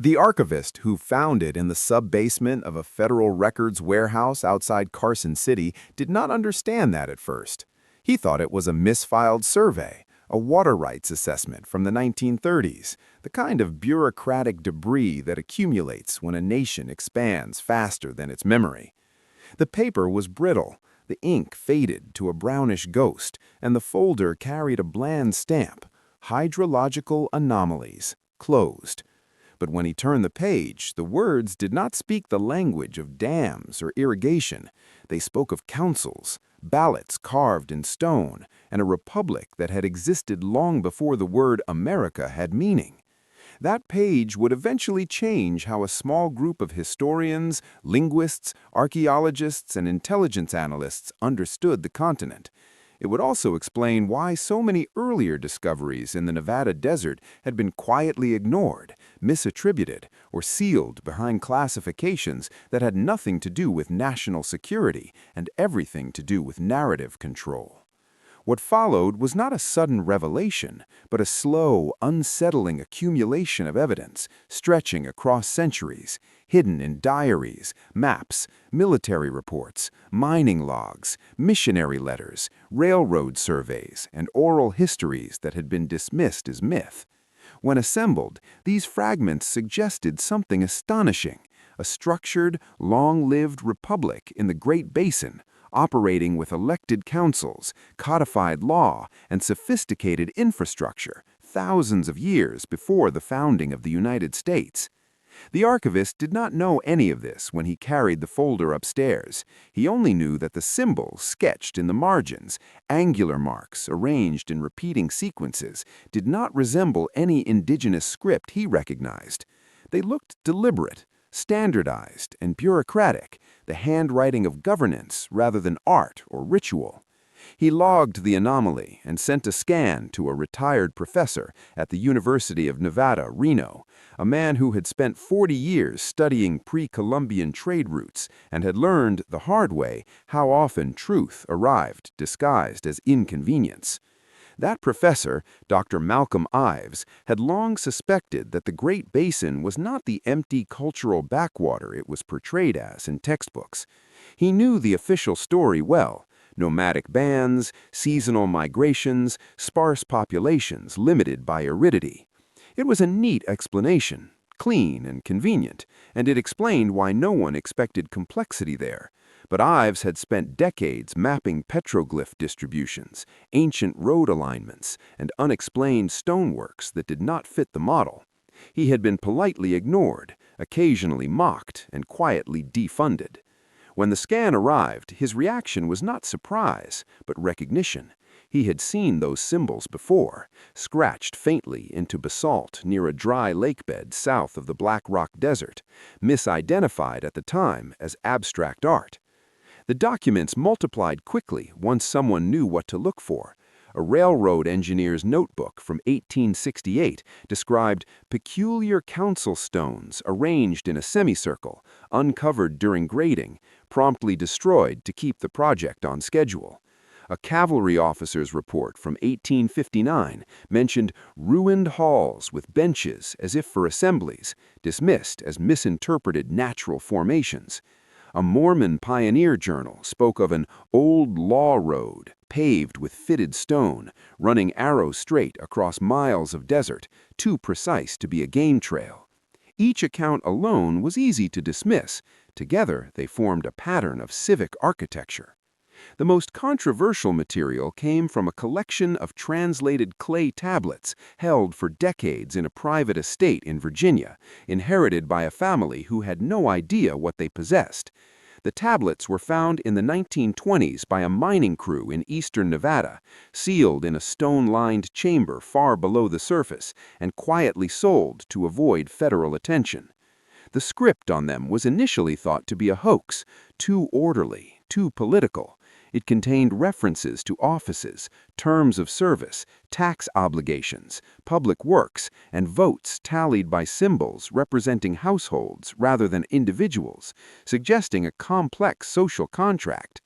The archivist who found it in the sub-basement of a federal records warehouse outside Carson City did not understand that at first. He thought it was a misfiled survey, a water rights assessment from the 1930s, the kind of bureaucratic debris that accumulates when a nation expands faster than its memory. The paper was brittle, the ink faded to a brownish ghost, and the folder carried a bland stamp, hydrological anomalies, closed. But when he turned the page, the words did not speak the language of dams or irrigation. They spoke of councils, ballots carved in stone, and a republic that had existed long before the word America had meaning. That page would eventually change how a small group of historians, linguists, archaeologists, and intelligence analysts understood the continent. It would also explain why so many earlier discoveries in the Nevada desert had been quietly ignored, misattributed, or sealed behind classifications that had nothing to do with national security and everything to do with narrative control. What followed was not a sudden revelation, but a slow, unsettling accumulation of evidence stretching across centuries, hidden in diaries, maps, military reports, mining logs, missionary letters, railroad surveys, and oral histories that had been dismissed as myth. When assembled, these fragments suggested something astonishing: a structured, long-lived republic in the Great Basin, operating with elected councils, codified law, and sophisticated infrastructure thousands of years before the founding of the United States. The archivist did not know any of this when he carried the folder upstairs. He only knew that the symbols sketched in the margins, angular marks arranged in repeating sequences, did not resemble any indigenous script he recognized. They looked deliberate, standardized, and bureaucratic, the handwriting of governance rather than art or ritual. He logged the anomaly and sent a scan to a retired professor at the University of Nevada, Reno, a man who had spent 40 years studying pre-Columbian trade routes and had learned the hard way how often truth arrived disguised as inconvenience. That professor, Dr. Malcolm Ives, had long suspected that the Great Basin was not the empty cultural backwater it was portrayed as in textbooks. He knew the official story well: nomadic bands, seasonal migrations, sparse populations limited by aridity. It was a neat explanation, clean and convenient, and it explained why no one expected complexity there. But Ives had spent decades mapping petroglyph distributions, ancient road alignments, and unexplained stoneworks that did not fit the model. He had been politely ignored, occasionally mocked, and quietly defunded. When the scan arrived, his reaction was not surprise, but recognition. He had seen those symbols before, scratched faintly into basalt near a dry lakebed south of the Black Rock Desert, misidentified at the time as abstract art. The documents multiplied quickly once someone knew what to look for. A railroad engineer's notebook from 1868 described peculiar council stones arranged in a semicircle, uncovered during grading, promptly destroyed to keep the project on schedule. A cavalry officer's report from 1859 mentioned ruined halls with benches as if for assemblies, dismissed as misinterpreted natural formations. A Mormon pioneer journal spoke of an old law road, paved with fitted stone, running arrow straight across miles of desert, too precise to be a game trail. Each account alone was easy to dismiss. Together, they formed a pattern of civic architecture. The most controversial material came from a collection of translated clay tablets held for decades in a private estate in Virginia, inherited by a family who had no idea what they possessed. The tablets were found in the 1920s by a mining crew in eastern Nevada, sealed in a stone-lined chamber far below the surface, and quietly sold to avoid federal attention. The script on them was initially thought to be a hoax, too orderly, too political. It contained references to offices, terms of service, tax obligations, public works, and votes tallied by symbols representing households rather than individuals, suggesting a complex social contract.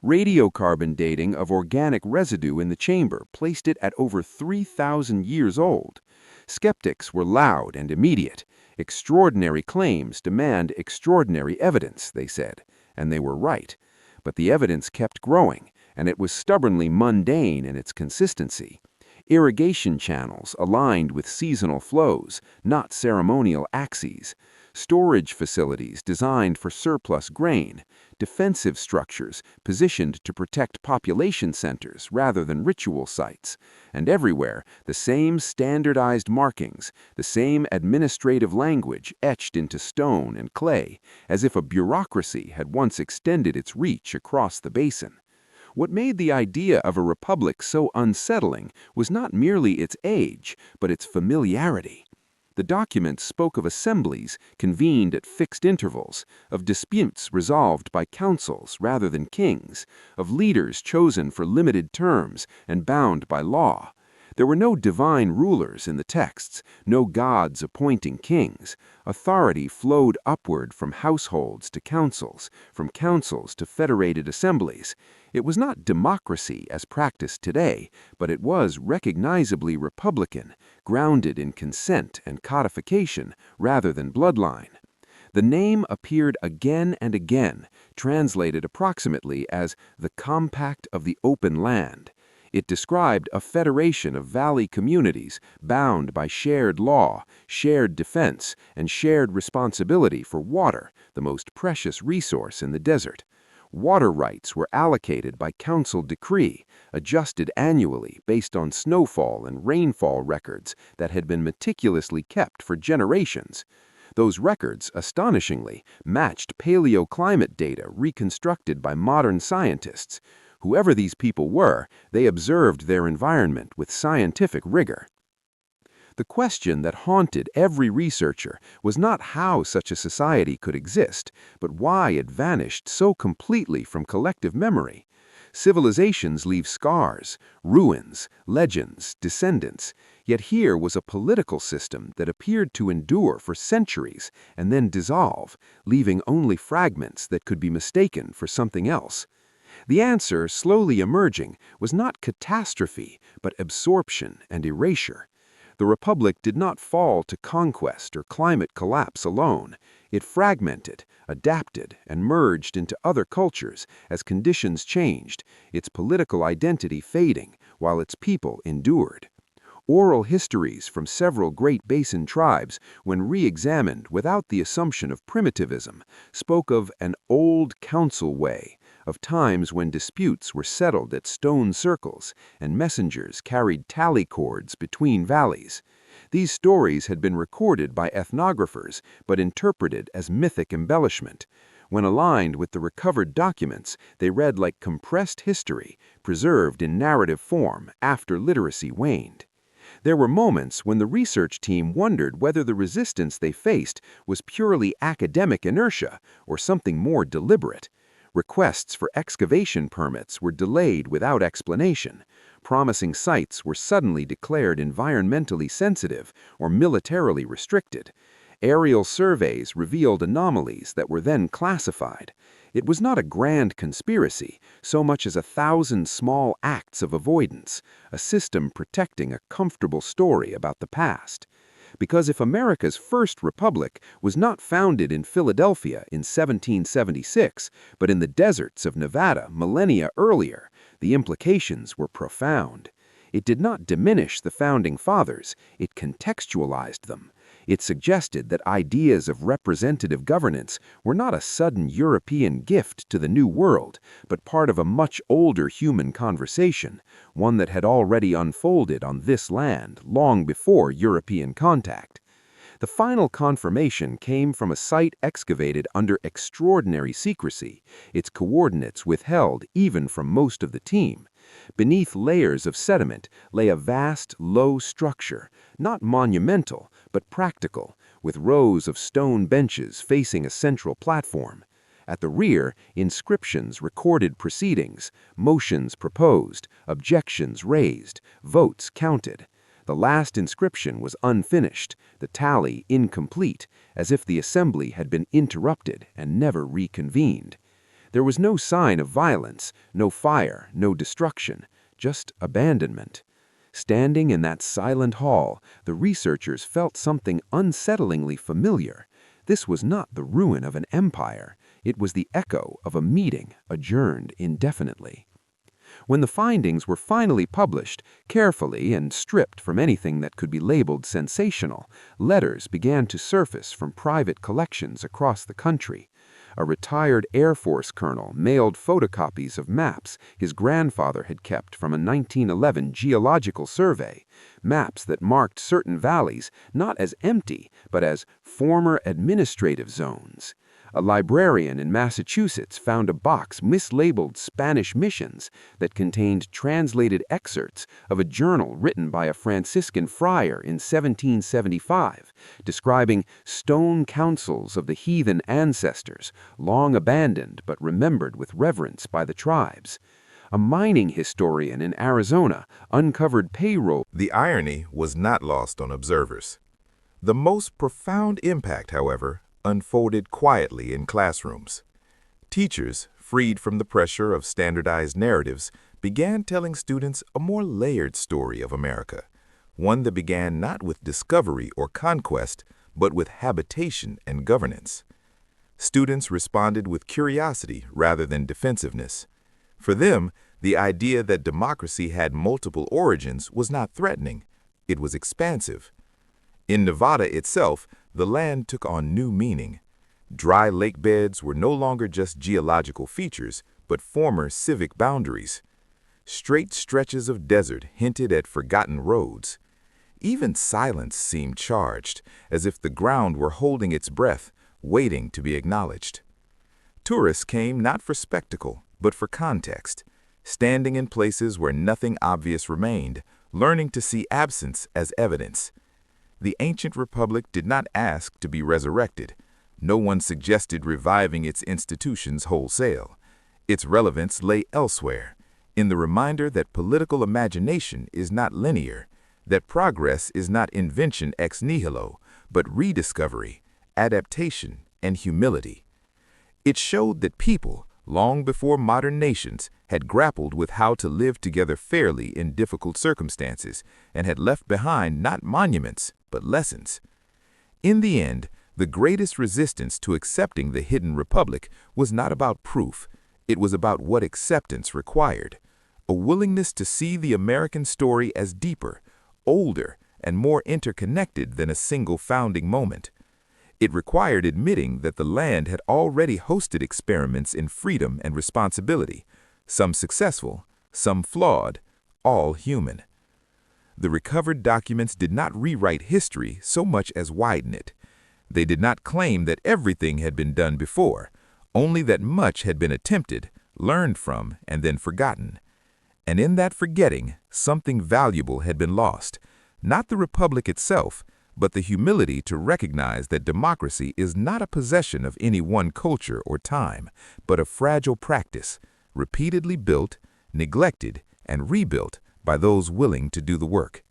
Radiocarbon dating of organic residue in the chamber placed it at over 3,000 years old. Skeptics were loud and immediate. Extraordinary claims demand extraordinary evidence, they said, and they were right. But the evidence kept growing, and it was stubbornly mundane in its consistency. Irrigation channels aligned with seasonal flows, not ceremonial axes. Storage facilities designed for surplus grain. Defensive structures positioned to protect population centers rather than ritual sites. And everywhere, the same standardized markings, the same administrative language etched into stone and clay, as if a bureaucracy had once extended its reach across the basin. What made the idea of a republic so unsettling was not merely its age, but its familiarity. The documents spoke of assemblies convened at fixed intervals, of disputes resolved by councils rather than kings, of leaders chosen for limited terms and bound by law. There were no divine rulers in the texts, no gods appointing kings. Authority flowed upward from households to councils, from councils to federated assemblies. It was not democracy as practiced today, but it was recognizably republican, grounded in consent and codification rather than bloodline. The name appeared again and again, translated approximately as the Compact of the Open Land. It described a federation of valley communities bound by shared law, shared defense, and shared responsibility for water, the most precious resource in the desert. Water rights were allocated by council decree, adjusted annually based on snowfall and rainfall records that had been meticulously kept for generations. Those records, astonishingly, matched paleoclimate data reconstructed by modern scientists. Whoever these people were, they observed their environment with scientific rigor. The question that haunted every researcher was not how such a society could exist, but why it vanished so completely from collective memory. Civilizations leave scars, ruins, legends, descendants, yet here was a political system that appeared to endure for centuries and then dissolve, leaving only fragments that could be mistaken for something else. The answer, slowly emerging, was not catastrophe, but absorption and erasure. The Republic did not fall to conquest or climate collapse alone. It fragmented, adapted, and merged into other cultures as conditions changed, its political identity fading while its people endured. Oral histories from several Great Basin tribes, when re-examined without the assumption of primitivism, spoke of an old council way, of times when disputes were settled at stone circles and messengers carried tally cords between valleys. These stories had been recorded by ethnographers but interpreted as mythic embellishment. When aligned with the recovered documents, they read like compressed history, preserved in narrative form after literacy waned. There were moments when the research team wondered whether the resistance they faced was purely academic inertia or something more deliberate. Requests for excavation permits were delayed without explanation. Promising sites were suddenly declared environmentally sensitive or militarily restricted. Aerial surveys revealed anomalies that were then classified. It was not a grand conspiracy, so much as 1,000 small acts of avoidance, a system protecting a comfortable story about the past. Because if America's first republic was not founded in Philadelphia in 1776, but in the deserts of Nevada millennia earlier, the implications were profound. It did not diminish the founding fathers, it contextualized them. It suggested that ideas of representative governance were not a sudden European gift to the New World, but part of a much older human conversation, one that had already unfolded on this land long before European contact. The final confirmation came from a site excavated under extraordinary secrecy, its coordinates withheld even from most of the team. Beneath layers of sediment lay a vast, low structure, not monumental, but practical, with rows of stone benches facing a central platform. At the rear, inscriptions recorded proceedings, motions proposed, objections raised, votes counted. The last inscription was unfinished, the tally incomplete, as if the assembly had been interrupted and never reconvened. There was no sign of violence, no fire, no destruction, just abandonment. Standing in that silent hall, the researchers felt something unsettlingly familiar. This was not the ruin of an empire. It was the echo of a meeting adjourned indefinitely. When the findings were finally published, carefully and stripped from anything that could be labeled sensational, letters began to surface from private collections across the country. A retired Air Force colonel mailed photocopies of maps his grandfather had kept from a 1911 geological survey, maps that marked certain valleys not as empty, but as former administrative zones. A librarian in Massachusetts found a box mislabeled Spanish missions that contained translated excerpts of a journal written by a Franciscan friar in 1775, describing stone councils of the heathen ancestors, long abandoned but remembered with reverence by the tribes. A mining historian in Arizona uncovered payroll. The irony was not lost on observers. The most profound impact, however, unfolded quietly in classrooms. Teachers, freed from the pressure of standardized narratives, began telling students a more layered story of America, one that began not with discovery or conquest, but with habitation and governance. Students responded with curiosity rather than defensiveness. For them, the idea that democracy had multiple origins was not threatening, it was expansive. In Nevada itself, the land took on new meaning. Dry lake beds were no longer just geological features, but former civic boundaries. Straight stretches of desert hinted at forgotten roads. Even silence seemed charged, as if the ground were holding its breath, waiting to be acknowledged. Tourists came not for spectacle, but for context, standing in places where nothing obvious remained, learning to see absence as evidence. The ancient republic did not ask to be resurrected. No one suggested reviving its institutions wholesale. Its relevance lay elsewhere, in the reminder that political imagination is not linear, that progress is not invention ex nihilo, but rediscovery, adaptation, and humility. It showed that people, long before modern nations, had grappled with how to live together fairly in difficult circumstances and had left behind not monuments, but lessons. In the end, the greatest resistance to accepting the hidden republic was not about proof. It was about what acceptance required, a willingness to see the American story as deeper, older, and more interconnected than a single founding moment. It required admitting that the land had already hosted experiments in freedom and responsibility, some successful, some flawed, all human. The recovered documents did not rewrite history so much as widen it. They did not claim that everything had been done before, only that much had been attempted, learned from, and then forgotten. And in that forgetting, something valuable had been lost, not the republic itself, but the humility to recognize that democracy is not a possession of any one culture or time, but a fragile practice, repeatedly built, neglected, and rebuilt by those willing to do the work.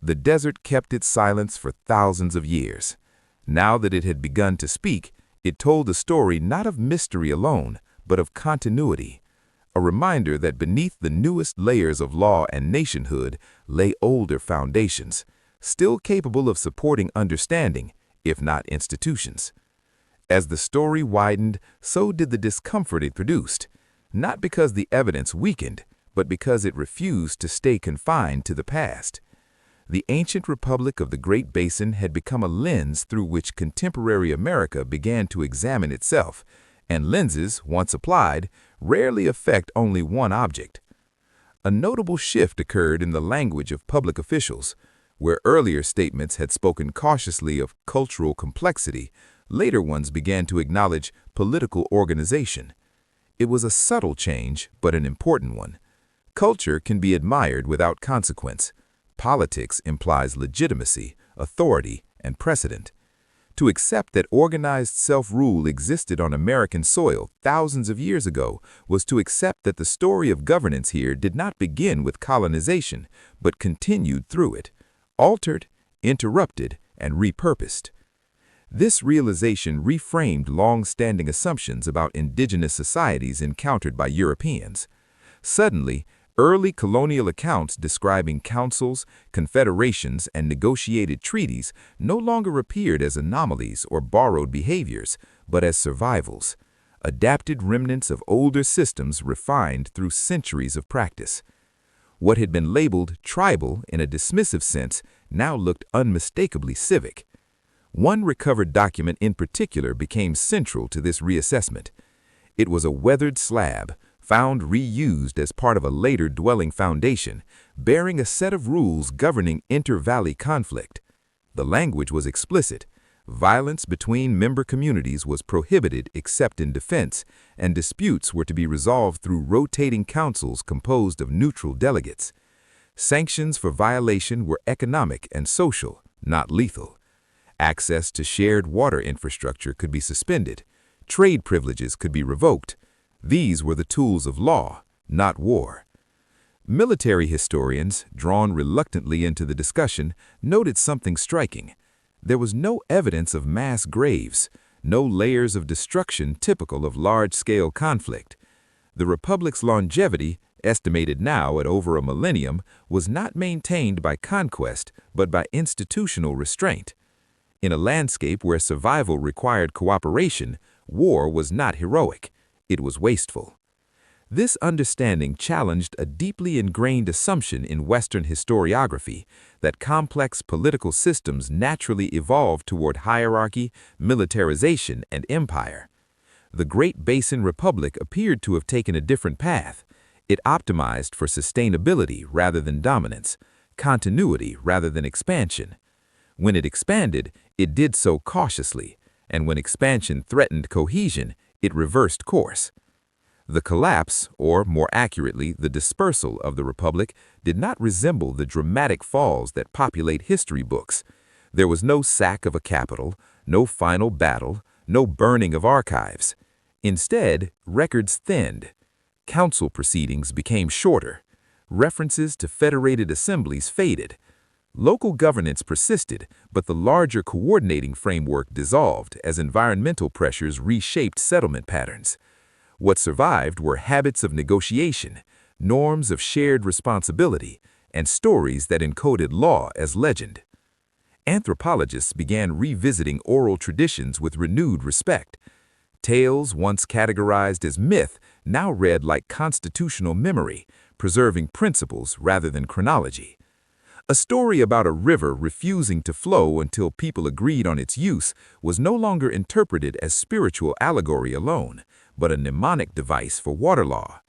The desert kept its silence for thousands of years. Now that it had begun to speak, it told a story not of mystery alone, but of continuity, a reminder that beneath the newest layers of law and nationhood lay older foundations, still capable of supporting understanding, if not institutions. As the story widened, so did the discomfort it produced, not because the evidence weakened, but because it refused to stay confined to the past. The ancient republic of the Great Basin had become a lens through which contemporary America began to examine itself, and lenses, once applied, rarely affect only one object. A notable shift occurred in the language of public officials. Where earlier statements had spoken cautiously of cultural complexity, later ones began to acknowledge political organization. It was a subtle change, but an important one. Culture can be admired without consequence. Politics implies legitimacy, authority, and precedent. To accept that organized self-rule existed on American soil thousands of years ago was to accept that the story of governance here did not begin with colonization, but continued through it, altered, interrupted, and repurposed. This realization reframed long-standing assumptions about indigenous societies encountered by Europeans. Suddenly, Early colonial accounts describing councils, confederations, and negotiated treaties no longer appeared as anomalies or borrowed behaviors, but as survivals, adapted remnants of older systems refined through centuries of practice. What had been labeled tribal in a dismissive sense now looked unmistakably civic. One recovered document in particular became central to this reassessment. It was a weathered slab, found reused as part of a later dwelling foundation, bearing a set of rules governing inter-valley conflict. The language was explicit. Violence between member communities was prohibited except in defense, and disputes were to be resolved through rotating councils composed of neutral delegates. Sanctions for violation were economic and social, not lethal. Access to shared water infrastructure could be suspended. Trade privileges could be revoked. These were the tools of law, not war. Military historians, drawn reluctantly into the discussion, noted something striking. There was no evidence of mass graves, no layers of destruction typical of large-scale conflict. The Republic's longevity, estimated now at over a millennium, was not maintained by conquest, but by institutional restraint. In a landscape where survival required cooperation, war was not heroic. It was wasteful. This understanding challenged a deeply ingrained assumption in Western historiography that complex political systems naturally evolved toward hierarchy, militarization, and empire. The Great Basin Republic appeared to have taken a different path. It optimized for sustainability rather than dominance, continuity rather than expansion. When it expanded, it did so cautiously, and when expansion threatened cohesion, it reversed course. The collapse, or more accurately, the dispersal of the Republic, did not resemble the dramatic falls that populate history books. There was no sack of a capital, no final battle, no burning of archives. Instead, records thinned. Council proceedings became shorter. References to federated assemblies faded. Local governance persisted, but the larger coordinating framework dissolved as environmental pressures reshaped settlement patterns. What survived were habits of negotiation, norms of shared responsibility, and stories that encoded law as legend. Anthropologists began revisiting oral traditions with renewed respect. Tales once categorized as myth now read like constitutional memory, preserving principles rather than chronology. A story about a river refusing to flow until people agreed on its use was no longer interpreted as spiritual allegory alone, but a mnemonic device for water law.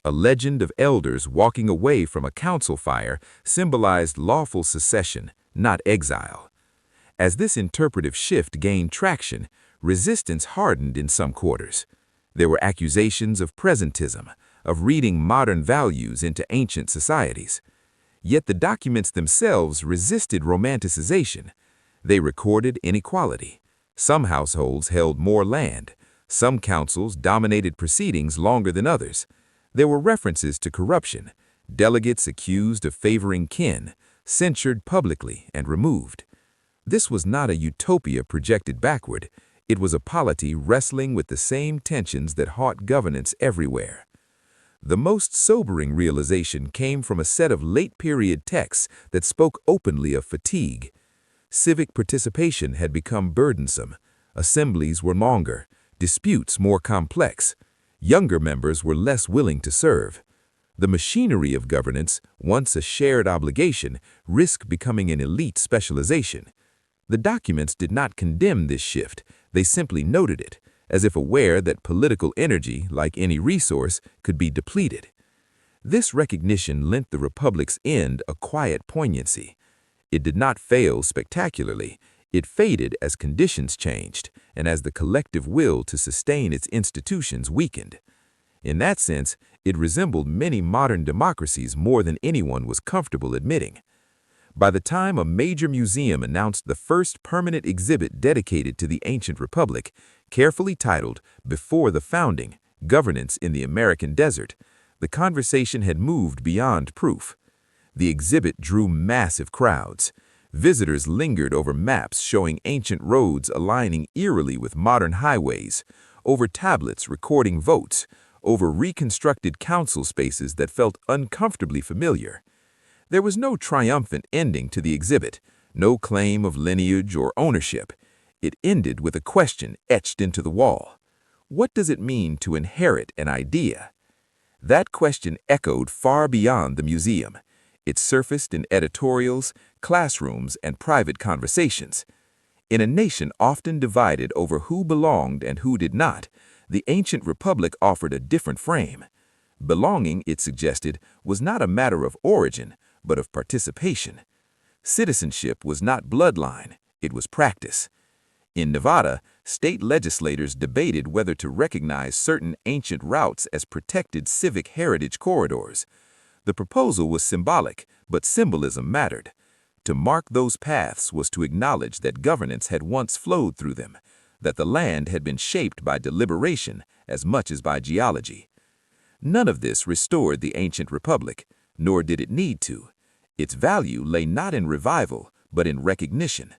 A legend of elders walking away from a council fire symbolized lawful secession, not exile. As this interpretive shift gained traction, resistance hardened in some quarters. There were accusations of presentism, of reading modern values into ancient societies. Yet the documents themselves resisted romanticization. They recorded inequality. Some households held more land. Some councils dominated proceedings longer than others. There were references to corruption, delegates accused of favoring kin, censured publicly and removed. This was not a utopia projected backward. It was a polity wrestling with the same tensions that haunt governance everywhere. The most sobering realization came from a set of late-period texts that spoke openly of fatigue. Civic participation had become burdensome. Assemblies were longer, disputes more complex. Younger members were less willing to serve. The machinery of governance, once a shared obligation, risked becoming an elite specialization. The documents did not condemn this shift. They simply noted it, as if aware that political energy, like any resource, could be depleted. This recognition lent the Republic's end a quiet poignancy. It did not fail spectacularly. It faded as conditions changed and as the collective will to sustain its institutions weakened. In that sense, it resembled many modern democracies more than anyone was comfortable admitting. By the time a major museum announced the first permanent exhibit dedicated to the ancient republic, carefully titled "Before the Founding: Governance in the American Desert," the conversation had moved beyond proof. The exhibit drew massive crowds. Visitors lingered over maps showing ancient roads aligning eerily with modern highways, over tablets recording votes, over reconstructed council spaces that felt uncomfortably familiar. There was no triumphant ending to the exhibit, no claim of lineage or ownership. It ended with a question etched into the wall. What does it mean to inherit an idea? That question echoed far beyond the museum. It surfaced in editorials, classrooms, and private conversations. In a nation often divided over who belonged and who did not, the ancient republic offered a different frame. Belonging, it suggested, was not a matter of origin, but of participation. Citizenship was not bloodline, it was practice. In Nevada, state legislators debated whether to recognize certain ancient routes as protected civic heritage corridors. The proposal was symbolic, but symbolism mattered. To mark those paths was to acknowledge that governance had once flowed through them, that the land had been shaped by deliberation as much as by geology. None of this restored the ancient republic, nor did it need to. Its value lay not in revival, but in recognition.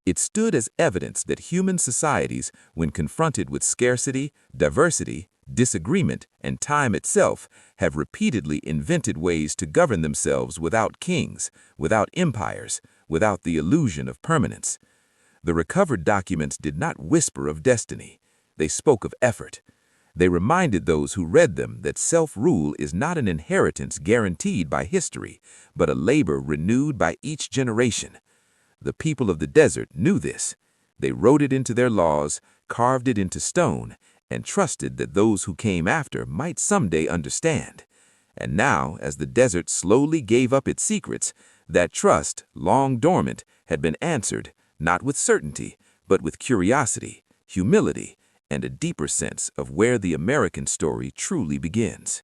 It stood as evidence that human societies, when confronted with scarcity, diversity, disagreement, and time itself, have repeatedly invented ways to govern themselves without kings, without empires, without the illusion of permanence. The recovered documents did not whisper of destiny. They spoke of effort. They reminded those who read them that self-rule is not an inheritance guaranteed by history, but a labor renewed by each generation. The people of the desert knew this. They wrote it into their laws, carved it into stone, and trusted that those who came after might someday understand. And now, as the desert slowly gave up its secrets, that trust, long dormant, had been answered, not with certainty, but with curiosity, humility, and a deeper sense of where the American story truly begins.